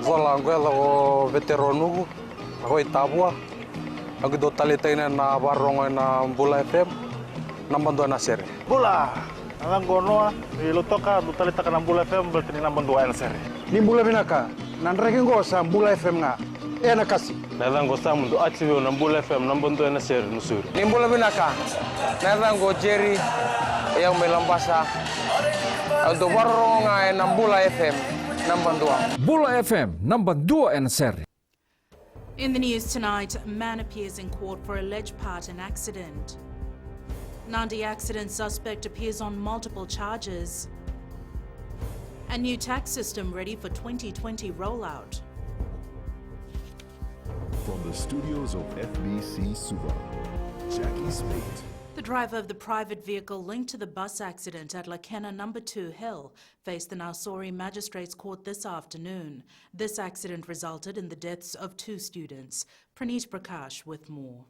Vola Anguela o veterano, ako Itabua. Ako do talitain na barong na Bula FM, nambando na sir. Bula, alang gono ilutoka do talita ka ng Bula FM berarti ni nambando na sir. Ni Bula binaka, nanregen go sa Bula FM nga. Na kasi. Nalang go sa mundo atibyo ng Bula FM nambando na sir nusur. Ni Bula binaka, nalang go Jerry, yang melambasa. Do barong na Bula FM, nambando. Bula FM, nambando na sir. In the news tonight, man appears in court for alleged part in accident. Nandi accident suspect appears on multiple charges. A new tax system ready for 2020 rollout. From the studios of FBC Suva, Jackie Spate. The driver of the private vehicle linked to the bus accident at Lakena No. 2 Hill faced the Nausori Magistrates Court this afternoon. This accident resulted in the deaths of 2 students. Praneet Prakash with more.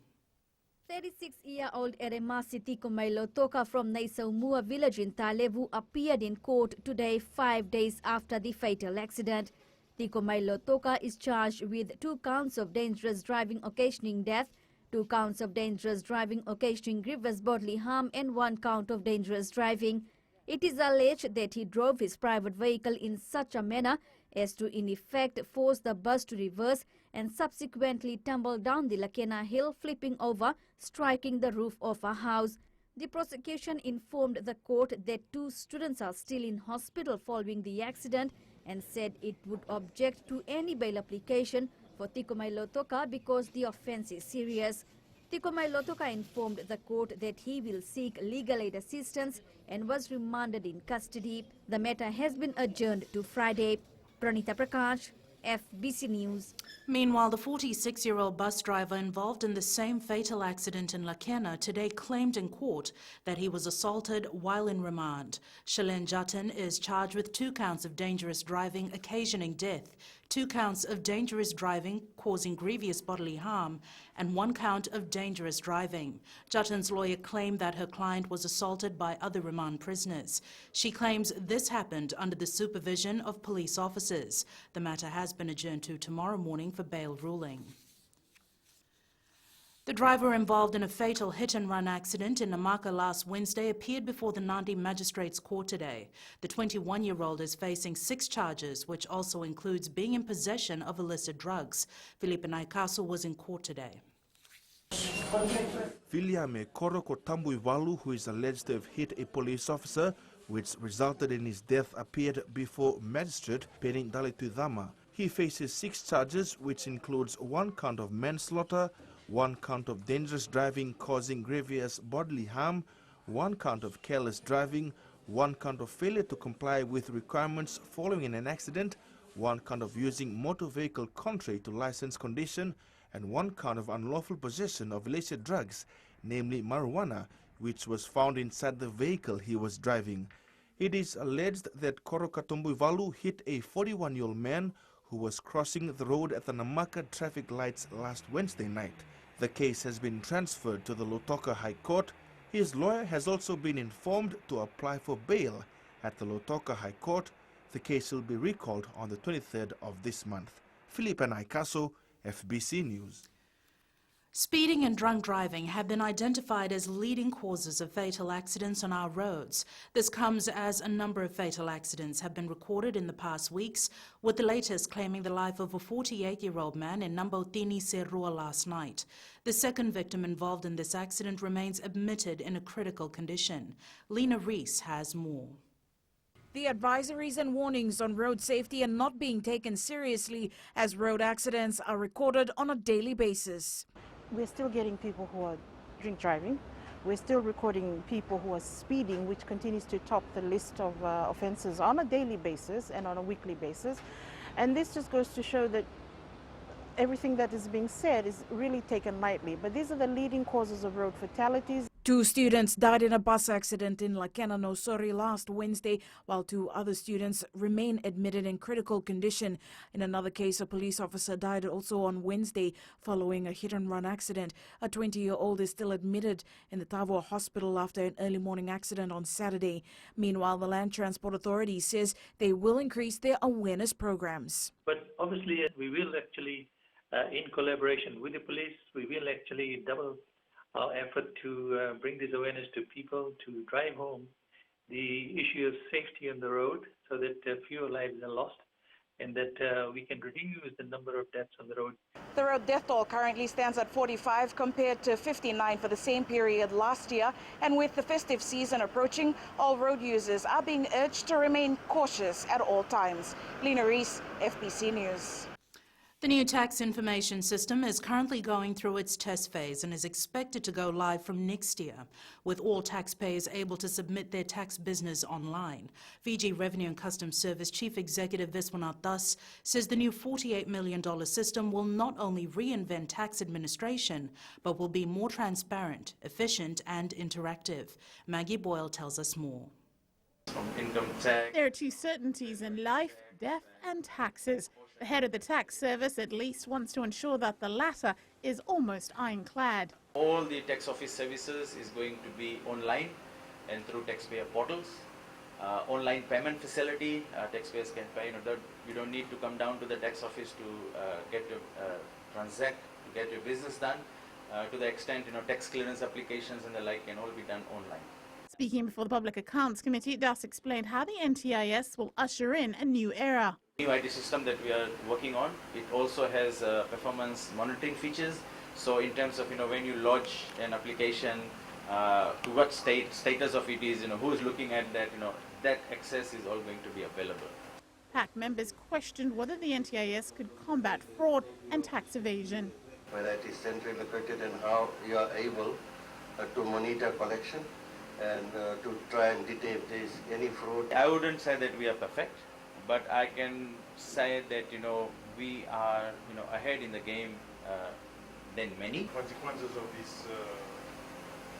36-year-old Eremasi Tiko Mailotoka from Naisaumua village in Talevu appeared in court today 5 days after the fatal accident. Tiko Mailotoka is charged with 2 counts of dangerous driving occasioning death, 2 counts of dangerous driving occasioning grievous bodily harm and 1 count of dangerous driving. It is alleged that he drove his private vehicle in such a manner as to in effect force the bus to reverse and subsequently tumble down the Lakena Hill, flipping over, striking the roof of a house. The prosecution informed the court that 2 students are still in hospital following the accident and said it would object to any bail application for Tiko Mailotoka because the offence is serious. Tiko Mailotoka informed the court that he will seek legal aid assistance and was remanded in custody. The matter has been adjourned to Friday. Pranita Prakash, FBC News. Meanwhile, the 46-year-old bus driver involved in the same fatal accident in Lakena today claimed in court that he was assaulted while in remand. Shalen Jatan is charged with 2 counts of dangerous driving occasioning death, 2 counts of dangerous driving causing grievous bodily harm, and 1 count of dangerous driving. Jatan's lawyer claimed that her client was assaulted by other remand prisoners. She claims this happened under the supervision of police officers. The matter has been adjourned to tomorrow morning for bail ruling. The driver involved in a fatal hit-and-run accident in Namaka last Wednesday appeared before the Nandi Magistrates Court today. The 21-year-old is facing 6 charges, which also includes being in possession of illicit drugs. Filipe Naikaso was in court today. Filiame Koroko Tambuivalu, who is alleged to have hit a police officer, which resulted in his death, appeared before Magistrate Penin Dalitudama. He faces 6 charges, which includes 1 count of manslaughter, 1 count of dangerous driving causing grievous bodily harm, 1 count of careless driving, 1 count of failure to comply with requirements following an accident, 1 count of using motor vehicle contrary to license condition, and 1 count of unlawful possession of illicit drugs, namely marijuana, which was found inside the vehicle he was driving. It is alleged that Koroka Tombuivalu hit a 41-year-old man who was crossing the road at the Namaka traffic lights last Wednesday night. The case has been transferred to the Lautoka High Court. His lawyer has also been informed to apply for bail at the Lautoka High Court. The case will be recalled on the 23rd of this month. Filipe Naikaso, FBC News. Speeding and drunk driving have been identified as leading causes of fatal accidents on our roads. This comes as a number of fatal accidents have been recorded in the past weeks, with the latest claiming the life of a 48-year-old man in Nambotini Serua last night. The second victim involved in this accident remains admitted in a critical condition. Lena Reese has more. The advisories and warnings on road safety are not being taken seriously as road accidents are recorded on a daily basis. We're still getting people who are drink driving. We're still recording people who are speeding, which continues to top the list of offences on a daily basis and on a weekly basis. And this just goes to show that everything that is being said is really taken lightly. But these are the leading causes of road fatalities. 2 students died in a bus accident in Lakena, Nosori last Wednesday, while 2 other students remain admitted in critical condition. In another case, a police officer died also on Wednesday following a hit-and-run accident. A 20-year-old is still admitted in the Tavua hospital after an early morning accident on Saturday. Meanwhile, the Land Transport Authority says they will increase their awareness programs. But obviously, we will actually, in collaboration with the police, we will actually double our effort to bring this awareness to people, to drive home the issue of safety on the road so that fewer lives are lost and that we can reduce the number of deaths on the road. The road death toll currently stands at 45 compared to 59 for the same period last year. And with the festive season approaching, all road users are being urged to remain cautious at all times. Lena Reese, FBC News. The new tax information system is currently going through its test phase and is expected to go live from next year, with all taxpayers able to submit their tax business online. Fiji Revenue and Customs Service Chief Executive Viswanath Das says the new $48 million system will not only reinvent tax administration, but will be more transparent, efficient and interactive. Maggie Boyle tells us more. Income tax. There are 2 certainties in life, death and taxes. The head of the tax service at least wants to ensure that the latter is almost ironclad. All the tax office services is going to be online and through taxpayer portals. Online payment facility, taxpayers can pay. You don't need to come down to the tax office to get your transact, to get your business done. To the extent, tax clearance applications and the like can all be done online. Speaking before the Public Accounts Committee, Das explained how the NTIS will usher in a new era. New IT system that we are working on, it also has performance monitoring features. So in terms of when you lodge an application, to what status of it is, who is looking at that, that access is all going to be available. PAC members questioned whether the NTIS could combat fraud and tax evasion. Whether it is centrally located and how you are able to monitor collection and to try and detect if there is any fraud. I wouldn't say that we are perfect, but I can say that we are ahead in the game than many. Consequences of this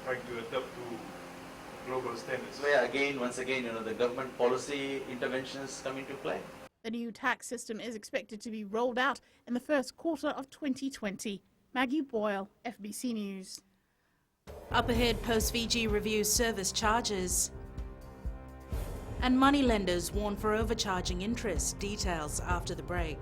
trying to adapt to global standards. So yeah, once again, the government policy interventions come into play. The new tax system is expected to be rolled out in the first quarter of 2020. Maggie Boyle, FBC News. Up ahead, Post Fiji reviews service charges. And moneylenders warn for overcharging interest. Details after the break.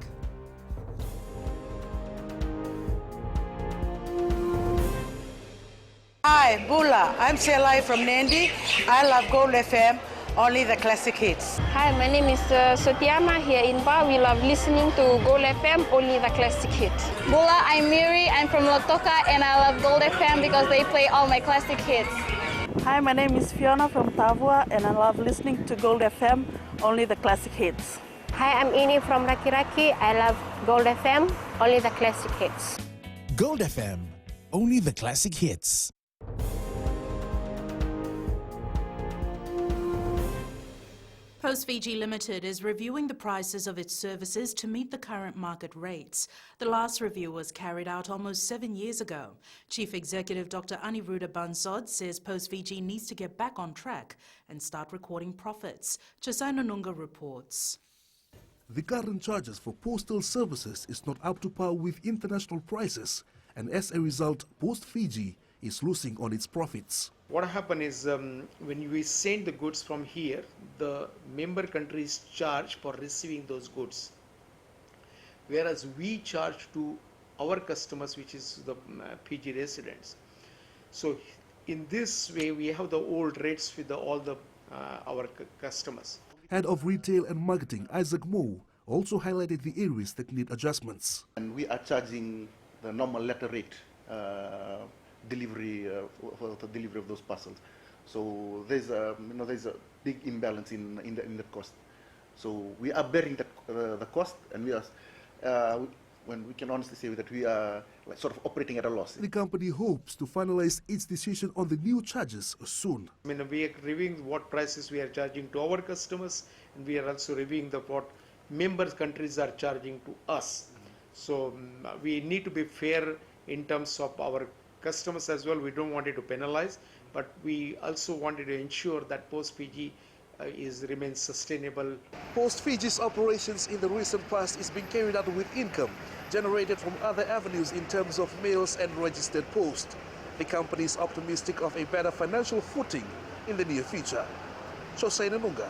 Hi, Bula. I'm Selai from Nandi. I love Gold FM, only the classic hits. Hi, my name is Sotiama here in Ba. We love listening to Gold FM, only the classic hits. Bula, I'm Miri. I'm from Lotoka and I love Gold FM because they play all my classic hits. Hi, my name is Fiona from Tavua and I love listening to Gold FM, only the classic hits. Hi, I'm Ini from Rakiraki. I love Gold FM, only the classic hits. Gold FM, only the classic hits. Post Fiji Limited is reviewing the prices of its services to meet the current market rates. The last review was carried out almost 7 years ago. Chief Executive Dr. Aniruddha Bansod says Post Fiji needs to get back on track and start recording profits. Josai Nununga reports. The current charges for postal services is not up to par with international prices, and as a result, Post Fiji is losing on its profits. What happened is when we send the goods from here, the member countries charge for receiving those goods, whereas we charge to our customers, which is the Fiji residents. So in this way, we have the old rates with all our customers. Head of Retail and Marketing Isaac Moe also highlighted the areas that need adjustments. And we are charging the normal letter rate delivery for the delivery of those parcels. So there's a big imbalance in the cost. So we are bearing the cost, and we are when we can honestly say that we are sort of operating at a loss. The company hopes to finalize its decision on the new charges soon. We are reviewing what prices we are charging to our customers, and we are also reviewing what member countries are charging to us. So we need to be fair in terms of our customers as well. We don't want it to penalize, but we also wanted to ensure that post-Fiji remains sustainable. Post Fiji's operations in the recent past is being carried out with income generated from other avenues in terms of mails and registered post. The company is optimistic of a better financial footing in the near future. Jose Nanunga,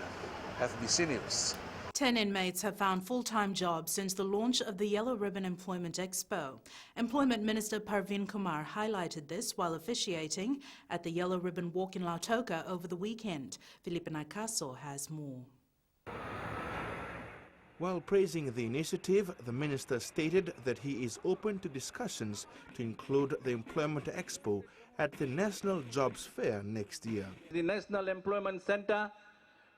FBC News. 10 inmates have found full-time jobs since the launch of the Yellow Ribbon Employment Expo. Employment Minister Parveen Kumar highlighted this while officiating at the Yellow Ribbon Walk in Lautoka over the weekend. Felipe Naikaso has more. While praising the initiative, the minister stated that he is open to discussions to include the Employment Expo at the National Jobs Fair next year. The National Employment Center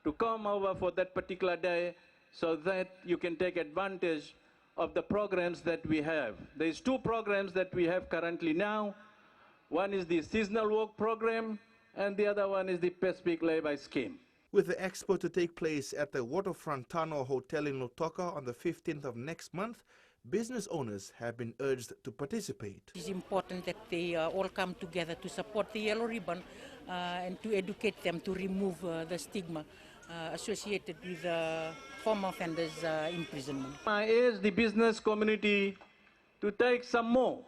to come over for that particular day so that you can take advantage of the programs that we have. There's 2 programs that we have currently now. One is the seasonal work program and the other one is the Pacific Labor Scheme. With the expo to take place at the Waterfront Tano Hotel in Lautoka on the 15th of next month, business owners have been urged to participate. It is important that they all come together to support the Yellow Ribbon and to educate them to remove the stigma associated with former offenders' imprisonment. I urge the business community to take some more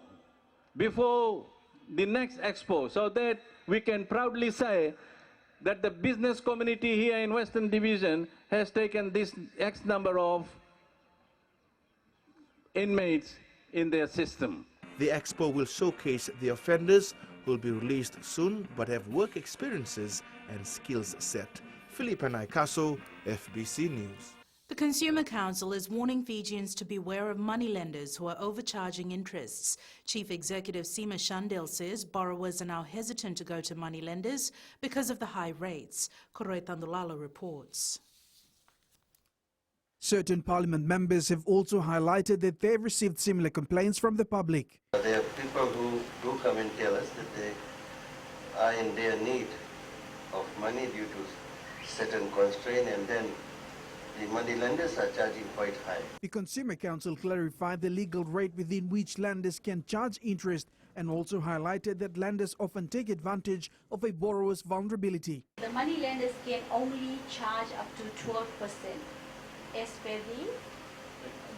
before the next expo so that we can proudly say that the business community here in Western Division has taken this X number of inmates in their system. The expo will showcase the offenders who will be released soon but have work experiences and skills set. Felipe Naikaso, FBC News. The Consumer Council is warning Fijians to beware of moneylenders who are overcharging interests. Chief Executive Seema Shandel says borrowers are now hesitant to go to moneylenders because of the high rates. Koroi Tandulala reports. Certain parliament members have also highlighted that they've received similar complaints from the public. There are people who do come and tell us that they are in their need of money due to certain constraint, and then the money lenders are charging quite high. The Consumer Council clarified the legal rate within which lenders can charge interest and also highlighted that lenders often take advantage of a borrower's vulnerability. The money lenders can only charge up to 12% as per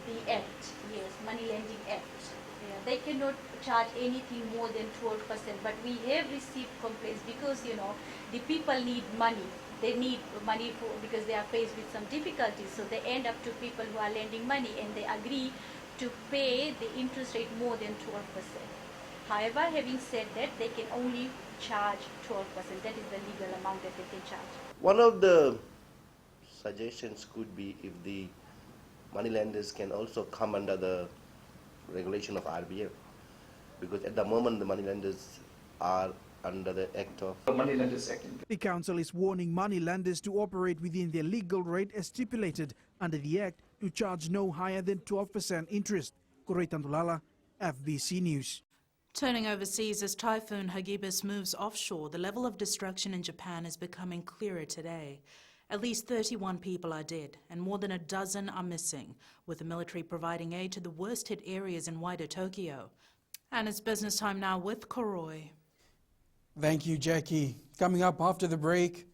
the Act, yes, Money Lending Act. Yeah, they cannot charge anything more than 12%, but we have received complaints because, you know, the people need money. They need money because they are faced with some difficulties, so they end up to people who are lending money and they agree to pay the interest rate more than 12%. However, having said that, they can only charge 12%. That is the legal amount that they can charge. One of the suggestions could be if the moneylenders can also come under the regulation of RBF, because at the moment the moneylenders are under the Act of Moneylenders Act. The council is warning moneylenders to operate within their legal rate as stipulated under the Act to charge no higher than 12% interest. Koroi Tandulala, FBC News. Turning overseas as Typhoon Hagibis moves offshore, the level of destruction in Japan is becoming clearer today. At least 31 people are dead and more than a dozen are missing, with the military providing aid to the worst-hit areas in wider Tokyo. And it's business time now with Koroi. Thank you, Jackie. Coming up after the break,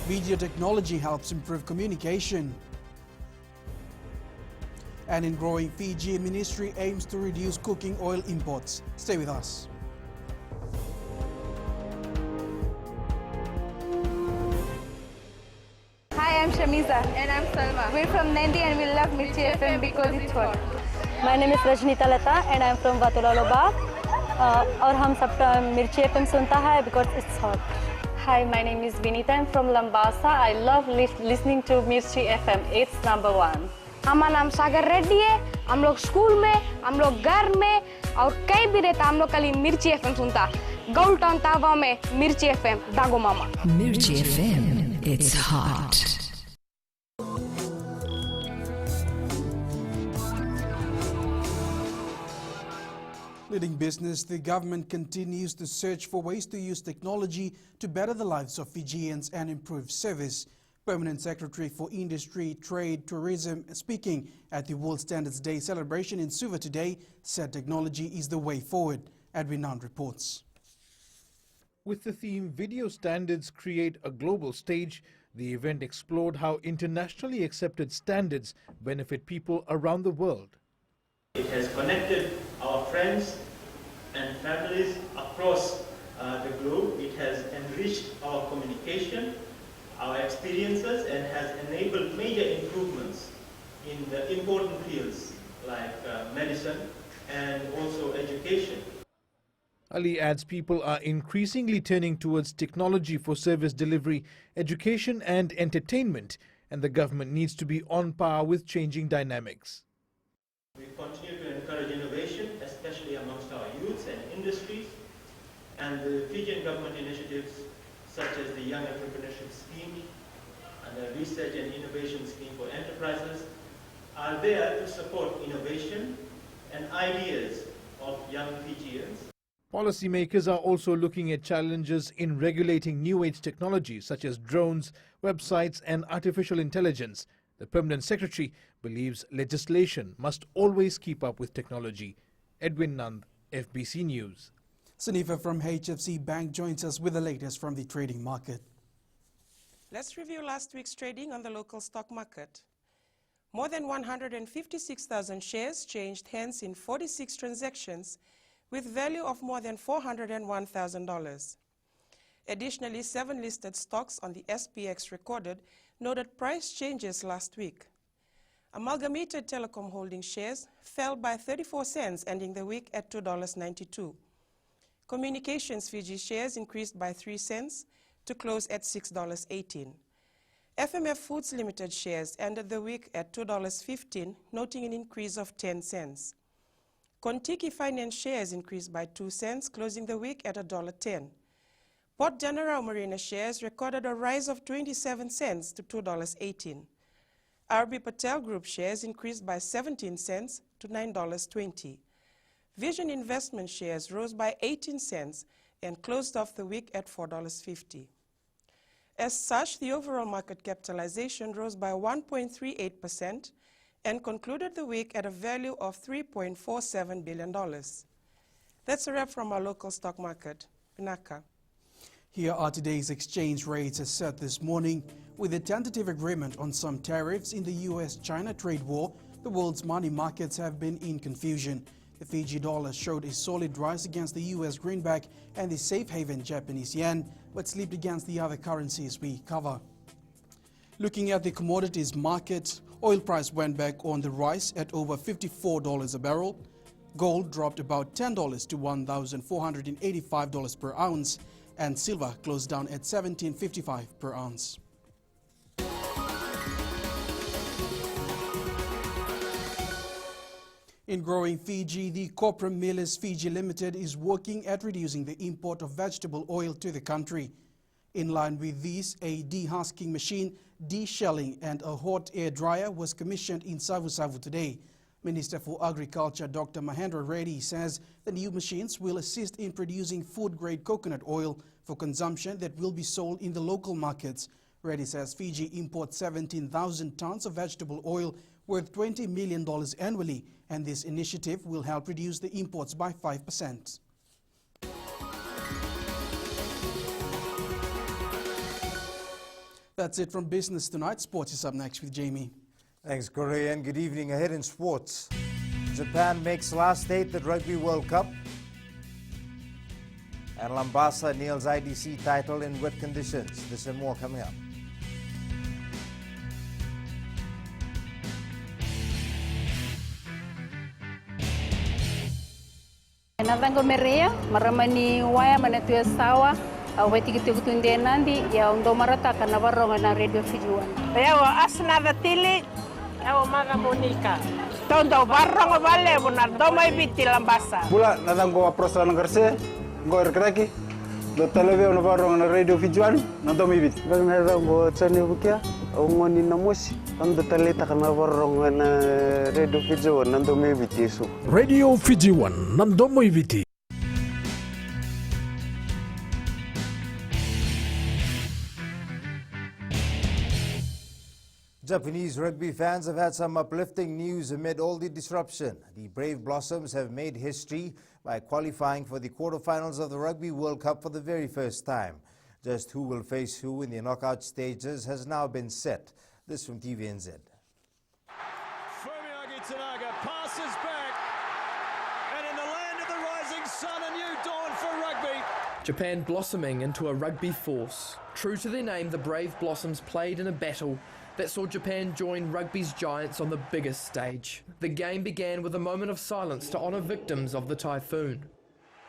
video technology helps improve communication. And in growing Fiji, ministry aims to reduce cooking oil imports. Stay with us. Hi, I'm Shamiza. And I'm Salma. We're from Nandi and we love Mirchi FM because it's hot. My name is Rajnita Lata and I'm from Vatulaloba. और हम सब मिर्ची FM सुनता है because it's hot. Hi, my name is Vinita. I'm from Lambasa. I love listening to Mirchi FM. It's number 1. हमारा नाम सागर रेड्डी है. हम लोग स्कूल में, हम लोग घर में और कहीं भी रहता हम लोग कल मिर्ची एफएम सुनता. गोल टाउन तावा में मिर्ची एफएम दागो मामा. Mirchi FM. It's hot. Leading business, the government continues to search for ways to use technology to better the lives of Fijians and improve service. Permanent Secretary for Industry, Trade, Tourism, speaking at the World Standards Day celebration in Suva today, said technology is the way forward. Edwin Nand reports. With the theme Video Standards Create a Global Stage, the event explored how internationally accepted standards benefit people around the world. It has connected our friends and families across the globe. It has enriched our communication, our experiences, and has enabled major improvements in the important fields like medicine and also education. Ali adds people are increasingly turning towards technology for service delivery, education and entertainment, and the government needs to be on par with changing dynamics. We continue to encourage innovation, especially amongst our youths and industries, and the Fijian government initiatives such as the Young Entrepreneurship Scheme and the Research and Innovation Scheme for Enterprises are there to support innovation and ideas of young Fijians. Policymakers are also looking at challenges in regulating new age technologies such as drones, websites and artificial intelligence. The Permanent Secretary believes legislation must always keep up with technology. Edwin Nand, FBC News. Sunifa from HFC Bank joins us with the latest from the trading market. Let's review last week's trading on the local stock market. More than 156,000 shares changed hands in 46 transactions with value of more than $401,000. Additionally, 7 listed stocks on the SPX recorded noted price changes last week. Amalgamated Telecom Holdings shares fell by 34 cents, ending the week at $2.92. Communications Fiji shares increased by 3 cents to close at $6.18. FMF Foods Limited shares ended the week at $2.15, noting an increase of 10 cents. Kontiki Finance shares increased by 2 cents, closing the week at $1.10. Port General Marina shares recorded a rise of 27 cents to $2.18. RB Patel Group shares increased by 17 cents to $9.20. Vision Investment shares rose by 18 cents and closed off the week at $4.50. As such, the overall market capitalization rose by 1.38% and concluded the week at a value of $3.47 billion. That's a wrap from our local stock market. Pinaka. Here are today's exchange rates as set this morning. With a tentative agreement on some tariffs in the US-China trade war, the world's money markets have been in confusion. The Fiji dollar showed a solid rise against the US greenback and the safe haven Japanese yen, but slipped against the other currencies we cover. Looking at the commodities market, oil price went back on the rise at over $54 a barrel. Gold dropped about $10 to $1,485 per ounce, and silver closed down at $17.55 per ounce. In growing Fiji, the Copra Millers Fiji Limited is working at reducing the import of vegetable oil to the country. In line with this, a dehusking machine, de-shelling and a hot air dryer was commissioned in Savu Savu today. Minister for Agriculture Dr. Mahendra Reddy says the new machines will assist in producing food-grade coconut oil for consumption that will be sold in the local markets. Reddy says Fiji imports 17,000 tons of vegetable oil worth $20 million annually, and this initiative will help reduce the imports by 5%. That's it from Business Tonight. Sports is up next with Jamie. Thanks, Corey, and good evening. Ahead in sports, Japan makes last 8 at Rugby World Cup, and Lambasa nails IDC title in wet conditions. This and more coming up. Natango merea maramani waya manatu sawa weti kitu tunde nandi ya ndo marata kana baronga na Radio Fiji One. Yawa asna vatili yawa maga Monica. Tondo baronga vale bona doma ibiti Lambasa. Bula natango aprosa ngarse ngor kraki do televe no baronga na Radio Fiji One na doma ibiti. Natango tsani bukia ngoni na mosi ando taleta kana baronga na Radio Fiji One na doma ibiti so. Radio Fiji One na doma ibiti. Japanese rugby fans have had some uplifting news amid all the disruption. The Brave Blossoms have made history by qualifying for the quarterfinals of the Rugby World Cup for the very first time. Just who will face who in the knockout stages has now been set. This from TVNZ. Fumiaki Tanaga passes back, and in the land of the rising sun, a new dawn for rugby. Japan blossoming into a rugby force. True to their name, the Brave Blossoms played in a battle that saw Japan join rugby's giants on the biggest stage. The game began with a moment of silence to honour victims of the typhoon.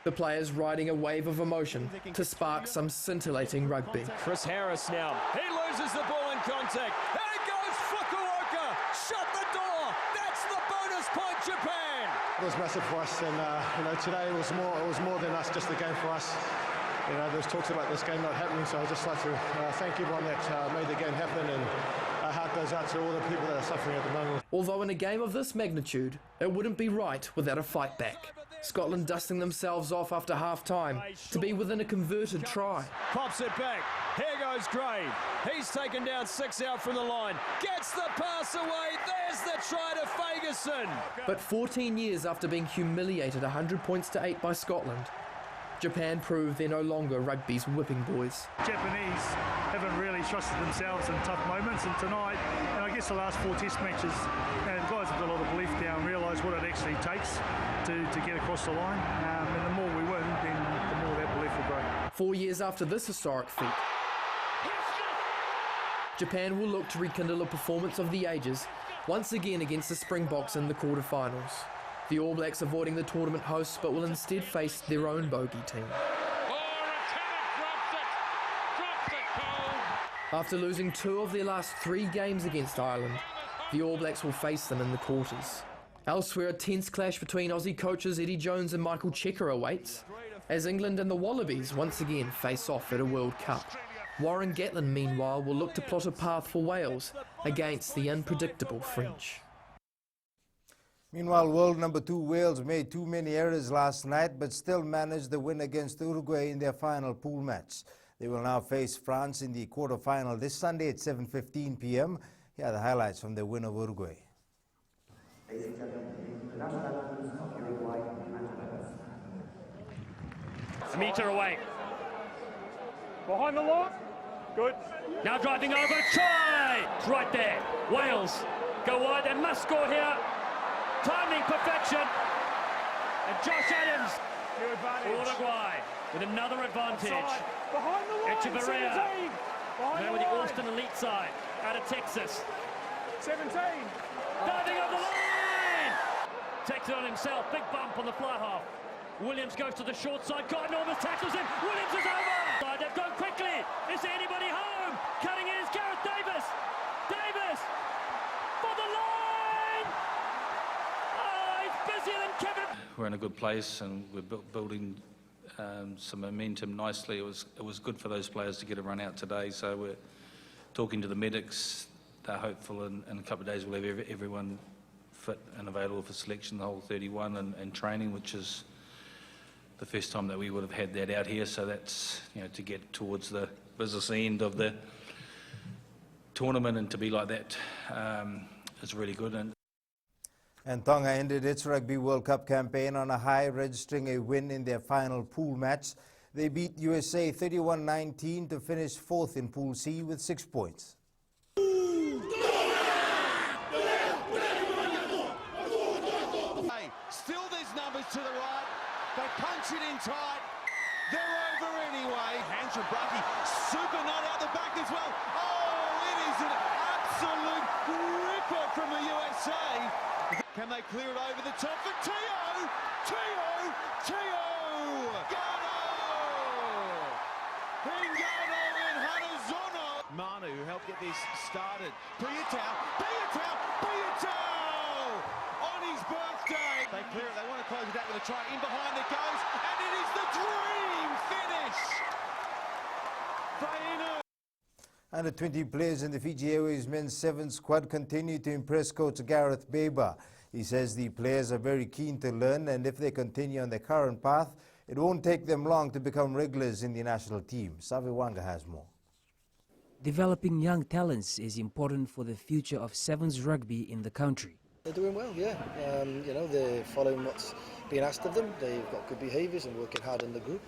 The players riding a wave of emotion to spark some scintillating rugby. Chris Harris now. He loses the ball in contact. There goes Fukuoka. Shut the door. That's the bonus point, Japan. It was massive for us, and today it was more than us, just the game for us. There's talks about this game not happening, so I'd just like to thank everyone that made the game happen, and our heart goes out to all the people that are suffering at the moment. Although in a game of this magnitude, it wouldn't be right without a fight back. Scotland dusting themselves off after half-time to be within a converted try. Pops it back. Here goes Gray. He's taken down 6 out from the line. Gets the pass away. There's the try to Ferguson. But 14 years after being humiliated 100 points to 8 by Scotland, Japan proved they're no longer rugby's whipping boys. Japanese haven't really trusted themselves in tough moments, and tonight, and I guess the last 4 test matches, and guys have got a lot of belief now and realise what it actually takes to get across the line, and the more we win, then the more that belief will grow. 4 years after this historic feat, Japan will look to rekindle a performance of the ages once again against the Springboks in the quarterfinals. The All Blacks avoiding the tournament hosts but will instead face their own bogey team. After losing 2 of their last 3 games against Ireland, the All Blacks will face them in the quarters. Elsewhere, a tense clash between Aussie coaches Eddie Jones and Michael Cheika awaits, as England and the Wallabies once again face off at a World Cup. Warren Gatland, meanwhile, will look to plot a path for Wales against the unpredictable French. Meanwhile, world number 2 Wales made too many errors last night but still managed the win against Uruguay in their final pool match. They will now face France in the quarterfinal this Sunday at 7:15 p.m. Here are the highlights from the win of Uruguay. It's a metre away. Behind the line. Good. Now driving over. Try! It's right there. Wales go wide. They must score here. Timing perfection. And Josh Adams. Uruguay with another advantage. Behind the line. Echeverria. 17. Now with the Austin elite side out of Texas. 17. Diving over the line. Takes it on himself. Big bump on the fly half. Williams goes to the short side. Gordon almost tackles him. Williams is over. They've gone quickly. Is there anybody home? Cutting in is Gareth Davis. Davis for the line. Oh, he's busier than Kevin. We're in a good place and we're building some momentum nicely. It was good for those players to get a run out today. So we're talking to the medics. They're hopeful in a couple of days we'll have everyone fit and available for selection, the whole 31 and training, which is the first time that we would have had that out here. So that's, to get towards the business end of the tournament and to be like that is really good. And Tonga ended its Rugby World Cup campaign on a high, registering a win in their final pool match. They beat USA 31-19 to finish 4th in Pool C with 6 points. Still there's numbers to the right. They punch it in tight. They're over anyway. Hands from Brachy. Super nut out the back as well. Oh, it is an absolute ripper from the USA. Can they clear it over the top for Teo? Teo! Hingano in Hanazono. Manu helped get this started. Piutau on his birthday. They clear it, they want to close it out with a try. In behind it goes, and it is the dream finish. Fainu. Under 20 players in the Fiji Airways men's 7th squad continue to impress coach Gareth Baber. He says the players are very keen to learn, and if they continue on their current path, it won't take them long to become regulars in the national team. Savi Wanga has more. Developing young talents is important for the future of Sevens rugby in the country. They're doing well, yeah. You know, they're following what's being asked of them. They've got good behaviours and working hard in the group.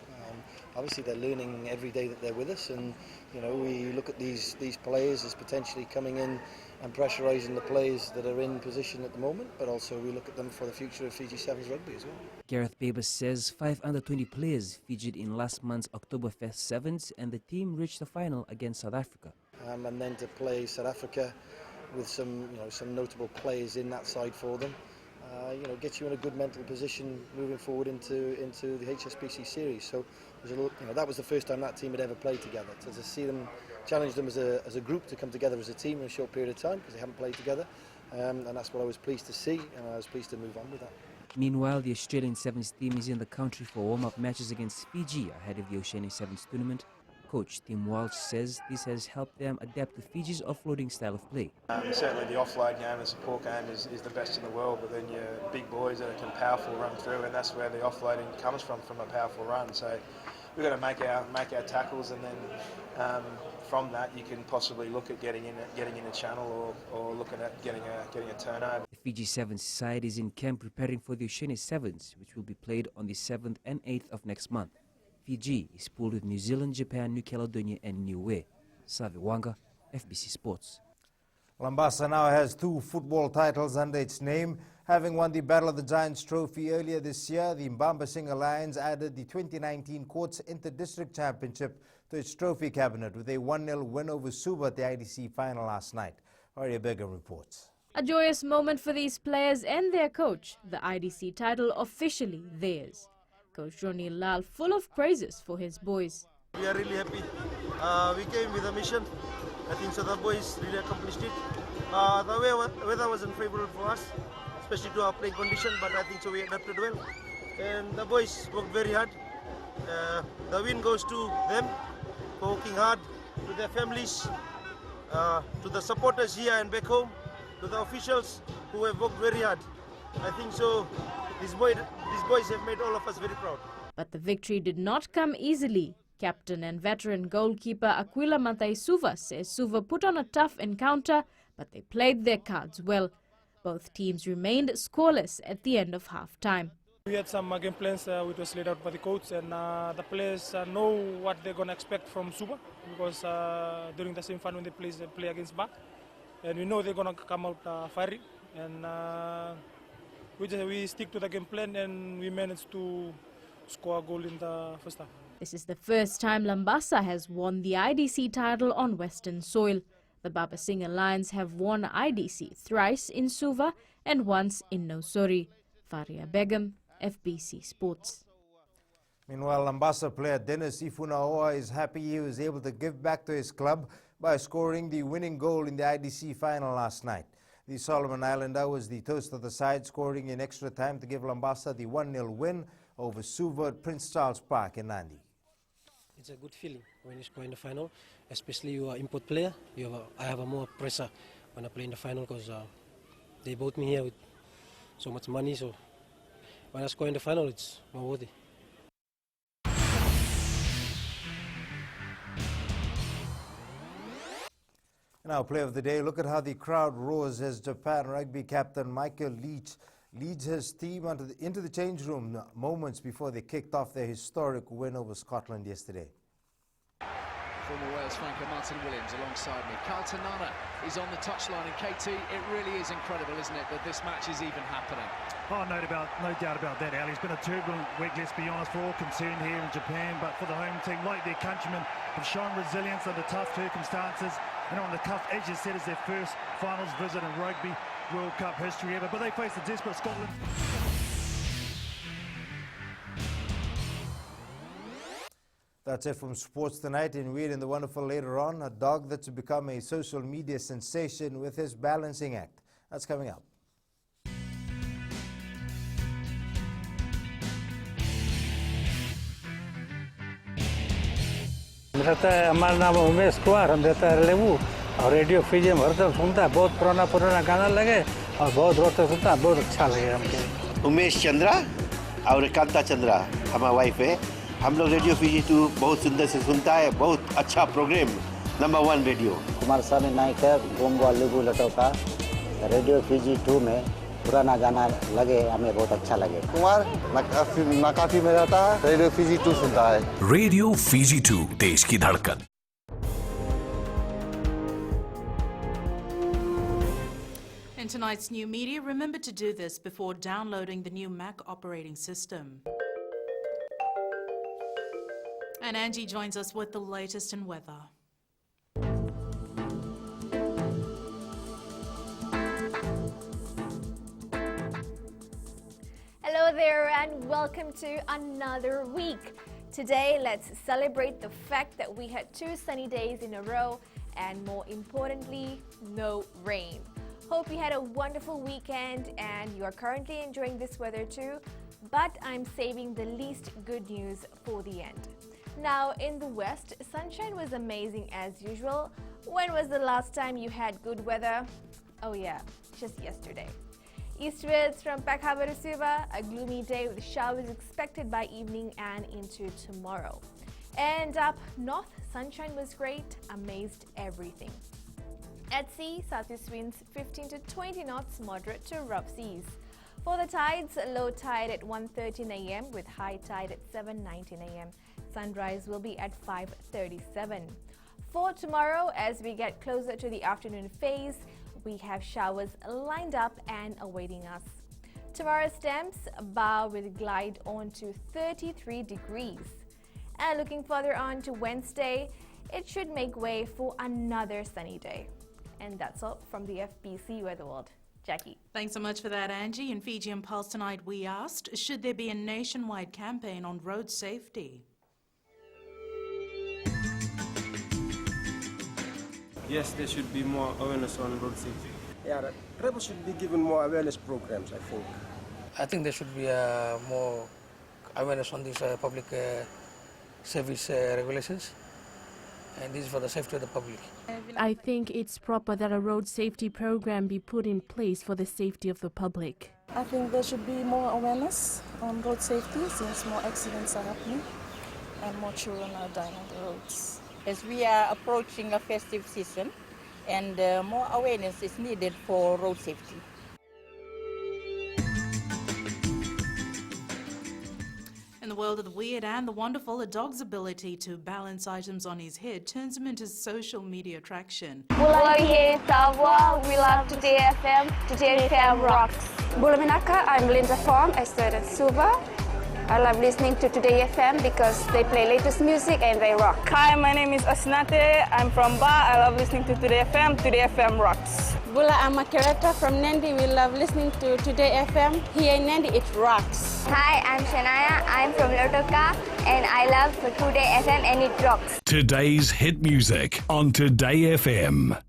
Obviously, they're learning every day that they're with us, and you know, we look at these players as potentially coming in and pressurising the players that are in position at the moment, but also we look at them for the future of Fiji Sevens rugby as well. Gareth Babers says 5 under-20 players featured in last month's Oktoberfest Sevens, and the team reached the final against South Africa. And then to play South Africa with some notable players in that side for them, you know, gets you in a good mental position moving forward into the HSBC series. So that was the first time that team had ever played together. So to see them challenge them as a group to come together as a team in a short period of time, because they haven't played together, and that's what I was pleased to see, and I was pleased to move on with that. Meanwhile, the Australian Sevens team is in the country for warm-up matches against Fiji ahead of the Oceania Sevens tournament. Coach Tim Walsh says this has helped them adapt to Fiji's offloading style of play. Certainly the offload game and support game is the best in the world, but then your big boys that can powerful run through, and that's where the offloading comes from a powerful run. So we've got to make our tackles, and then from that you can possibly look at getting in a channel or looking at getting a turnover. The Fiji Sevens side is in camp preparing for the Oceania Sevens, which will be played on the 7th and 8th of next month. Fiji is pooled with New Zealand, Japan, New Caledonia and Niue. Savi Wanga, FBC Sports. Lambasa now has 2 football titles under its name. Having won the Battle of the Giants trophy earlier this year, the Mbambasinga Lions added the 2019 Courts Inter-District Championship to its trophy cabinet with a 1-0 win over Suva at the IDC final last night. Arya Begum reports. A joyous moment for these players and their coach, the IDC title officially theirs. Coach Ronnie Lal full of praises for his boys. We are really happy. We came with a mission. I think so the boys really accomplished it. The weather wasn't favorable for us, especially to our playing condition, but I think so we adapted well. And the boys worked very hard. The win goes to them for working hard, to their families, to the supporters here and back home, to the officials who have worked very hard. I think so these boys have made all of us very proud. But the victory did not come easily. Captain and veteran goalkeeper Aquila Mataisuva says Suva put on a tough encounter, but they played their cards well. Both teams remained scoreless at the end of half-time. We had some game plans which was laid out by the coach, and the players know what they're going to expect from Suva, because during the semi-final when they play against Ba, and we know they're going to come out firing, and we stick to the game plan, and we managed to score a goal in the first half. This is the first time Lambasa has won the IDC title on Western soil. The Mbambasinga Lions have won IDC thrice in Suva and once in Nosori. Faria Begum, FBC Sports. Meanwhile, Lambasa player Dennis Ifunaoa is happy he was able to give back to his club by scoring the winning goal in the IDC final last night. The Solomon Islander was the toast of the side, scoring in extra time to give Lambasa the 1-0 win over Suva at Prince Charles Park in Nandi. It's a good feeling when you score in the final, especially you are import player. I have a more pressure when I play in the final, because they bought me here with so much money. So when I score in the final, it's more worthy. Now, play of the day. Look at how the crowd roars as Japan rugby captain Michael Leach leads his team into the change room moments before they kicked off their historic win over Scotland yesterday. Former Wales flanker Martin Williams alongside me. Carlton Nana is on the touchline, and KT, it really is incredible, isn't it, that this match is even happening? Oh, no doubt about that, Al. It's been a turbulent week, let's be honest, for all concerned here in Japan, but for the home team, like their countrymen, have shown resilience under tough circumstances, and on the cuff, as you said, is their first finals visit in Rugby World Cup history ever, but they face a desperate Scotland. That's it from Sports Tonight. In Weird and the Wonderful later on, a dog that's become a social media sensation with his balancing act. That's coming up. हमारा नाम उमेश कुमार, हम रहता है लेबू और radio Fiji में हरदम सुनता, बहुत पुराना गाना लगे और बहुत रोचक सुनता, बहुत अच्छा लगे हमको। उमेश चंद्रा और कांता चंद्रा हमारा वाइफ है। हम लोग रेडियो फीजी 2 बहुत सुंदर से सुनता है, बहुत अच्छा प्रोग्राम #1 रेडियो। कुमार स्वामी नायक है, गोंगवा लुगु लटोका, रेडियो फीजी 2 में पुराना गाना लगे, हमें बहुत अच्छा लगे। कुमार नाकाफी में रहता है, रेडियो फीजी 2 सुनता है। रेडियो फीजी 2, देश की धड़कन। In tonight's new media, remember to do this before downloading the new Mac operating system. And Angie joins us with the latest in weather. Hello there and welcome to another week. Today, let's celebrate the fact that we had 2 sunny days in a row and more importantly, no rain. Hope you had a wonderful weekend and you are currently enjoying this weather too, but I'm saving the least good news for the end. Now, in the West, sunshine was amazing as usual. When was the last time you had good weather? Oh yeah, just yesterday. Eastwards from Pekhava to Suva, a gloomy day with showers expected by evening and into tomorrow. And up north, sunshine was great, amazed everything. At sea, southeast winds 15 to 20 knots, moderate to rough seas. For the tides, low tide at 1:13 a.m. with high tide at 7:19 a.m. Sunrise will be at 5:37. For tomorrow, as we get closer to the afternoon phase, we have showers lined up and awaiting us. Tomorrow's temps, Ba will glide on to 33 degrees. And looking further on to Wednesday, it should make way for another sunny day. And that's all from the FBC Weather World. Jackie. Thanks so much for that, Angie. In Fiji and Pulse tonight, we asked, should there be a nationwide campaign on road safety? Yes, there should be more awareness on road safety. Yeah, drivers should be given more awareness programs, I think. I think there should be more awareness on these public service regulations, and this is for the safety of the public. I think it's proper that a road safety program be put in place for the safety of the public. I think there should be more awareness on road safety since more accidents are happening and more children are dying on the roads. As we are approaching a festive season, and more awareness is needed for road safety. In the world of the weird and the wonderful, a dog's ability to balance items on his head turns him into social media attraction. We're here in Tavwa. We love Today FM. Today FM rocks. Bulaminaka, I'm Linda Fong. I studied Suva. I love listening to Today FM because they play latest music and they rock. Hi, my name is Asnate. I'm from Ba. I love listening to Today FM. Today FM rocks. Bula, I'm Makereta from Nandi. We love listening to Today FM. Here in Nandi, it rocks. Hi, I'm Shania. I'm from Lotoka and I love Today FM and it rocks. Today's hit music on Today FM.